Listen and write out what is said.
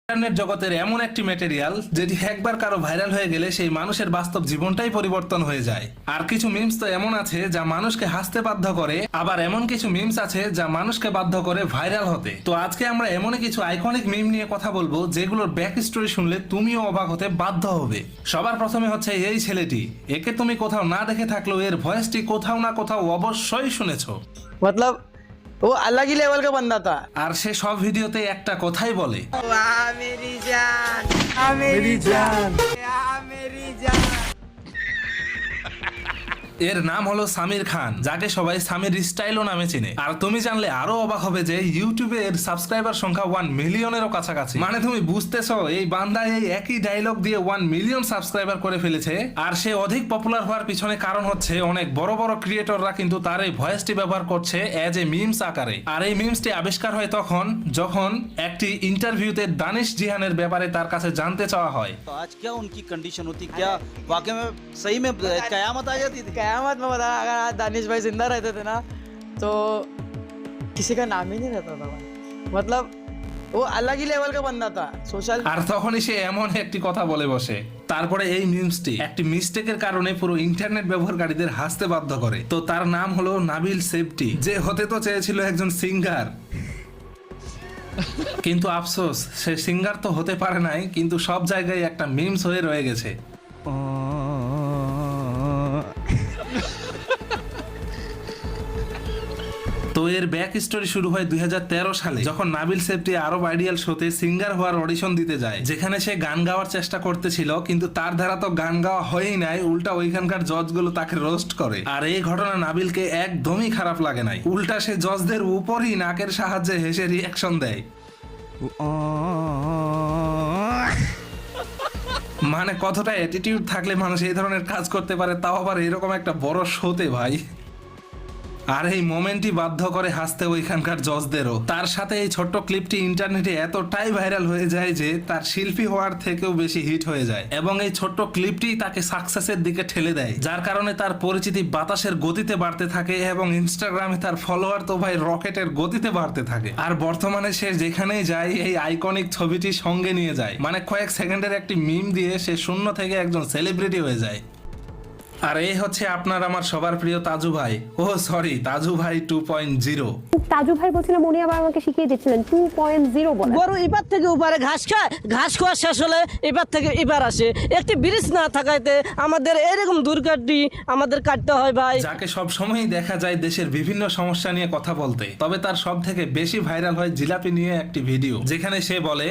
Internet জগতের এমন একটি ম্যাটেরিয়াল যেটি একবার কারো ভাইরাল হয়ে গেলে সেই মানুষের বাস্তব জীবনটাই পরিবর্তন হয়ে যায়। আর কিছু মিমস তো এমন আছে যা মানুষকে হাসতে বাধ্য করে, আবার এমন কিছু মিমস আছে যা মানুষকে বাধ্য করে ভাইরাল হতে। তো আজকে আমরা এমনই কিছু আইকনিক মিম নিয়ে কথা বলবো যেগুলোর ব্যাক স্টোরি শুনলে তুমিও অবাক হতে বাধ্য হবে। সবার প্রথমে হচ্ছে এই ছেলেটি, একে তুমি কোথাও না দেখে থাকলেও এর ভয়েসটি কোথাও না কোথাও অবশ্যই শুনেছো। मतलब वो अलग ही लेवल का बंदा था। আর সে সব ভিডিওতে একটা কথাই বলে, वाह मेरी जान, वाह मेरी जान, वाह मेरी जान। এর নাম হলো সামির খান, যাকে সবাই সামির স্টাইলও নামে চিনে। আর তুমি জানলে আরো অবাক হবে যে ইউটিউবে এর সাবস্ক্রাইবার সংখ্যা 1 মিলিয়নেরও কাছাকাছি। মানে তুমি বুঝতেছো এই বান্দা এই একই ডায়লগ দিয়ে 1 মিলিয়ন সাবস্ক্রাইবার করে ফেলেছে। আর সে অধিক পপুলার হওয়ার পিছনে কারণ হচ্ছে অনেক বড় বড় ক্রিয়েটররা কিন্তু তার এই ভয়েসটি ব্যবহার করছে এজ এ মিমস আকারে। আর এই মিমসটি আবিষ্কার হয় তখন যখন একটি ইন্টারভিউতে দানিশ জিহানের ব্যাপারে তার কাছে জানতে চাওয়া হয়। तो आज क्या उनकी कंडीशन होती, क्या वाकई में सही में कयामत आ जाती थी? कयामत में बता, अगर आज दानिश भाई जिंदा रहते थे ना तो किसी का नाम ही नहीं रहता था भाई। मतलब वो अलग ही लेवल का बंदा था। सोशल আর তখনই সে এমন একটি কথা বলে বসে। তারপরে এই মিমসটি একটি মিস্টেকের কারণে পুরো ইন্টারনেট ব্যবহারকারীদের হাসতে বাধ্য করে। তো তার নাম হলো নাবিল সেফটি, যে হতে তো চেয়েছিল একজন সিঙ্গার, কিন্তু আফসোস সে সিঙ্গার তো হতে পারে নাই, কিন্তু সব জায়গায় একটা মিমস হয়ে রয়ে গেছে। তো এর ব্যাক স্টোরি শুরু হয় 2013 সালে, যখন নাবিল সেফটি আরব আইডিয়াল শোতে সিঙ্গার হওয়ার অডিশন দিতে যায়, যেখানে সে গান গাওয়ার চেষ্টা করতেছিল, কিন্তু তার দ্বারা তো গান গাওয়া হয়ই নাই, উল্টা ওইখানকার জজগুলো তাকে রোস্ট করে। আর এই ঘটনা নাবিলকে একদমই খারাপ লাগে নাই, উল্টা সে জজদের উপরই নাকের সাহায্যে হেসে রিয়াকশন দেয়। মানে কতটা অ্যাটিটিউড থাকলে মানুষ এই ধরনের কাজ করতে পারে, তাও আবার এরকম একটা বড় শোতে ভাই। আর এই মোমেন্টই বাধ্য করে হাসতে ওইখানকার জজদেরও। তার সাথে এই ছোট্ট ক্লিপটি ইন্টারনেটে এতটাই ভাইরাল হয়ে যায় যে তার শিল্পী হওয়ার থেকেও বেশি হিট হয়ে যায়, এবং এই ছোট্ট ক্লিপটি তাকে সাকসেসের দিকে ঠেলে দেয়, যার কারণে তার পরিচিতি বাতাসের গতিতে বাড়তে থাকে এবং ইনস্টাগ্রামে তার ফলোয়ার তো ভাই রকেটের গতিতে বাড়তে থাকে। আর বর্তমানে সে যেখানেই যায় এই আইকনিক ছবিটি সঙ্গে নিয়ে যায়, মানে কয়েক সেকেন্ডের একটি মিম দিয়ে সে শূন্য থেকে একজন সেলিব্রিটি হয়ে যায়। আর এই হচ্ছে আপনার আমার সবার প্রিয় তাজু ভাই, ও সরি তাজু ভাই 2.0। তাজু ভাই বলছিলাম উনি আবার আমাকে শিখিয়ে দিচ্ছিলেন 2.0 বলা। গরু এবার থেকে উপরে ঘাস খায়, ঘাস খাওয়া শেষ হলে এবার থেকে এবার আসে। একটি ব্রিজ না থাকাতে আমাদের এরকম দুর্ঘটনা আমাদের কাটতে হয় ভাই। যাকে সব সময়ই দেখা যায় দেশের বিভিন্ন সমস্যা নিয়ে কথা বলতে, তবে তার সব থেকে বেশি ভাইরাল হয় জিলাপি নিয়ে একটি ভিডিও, যেখানে সে বলে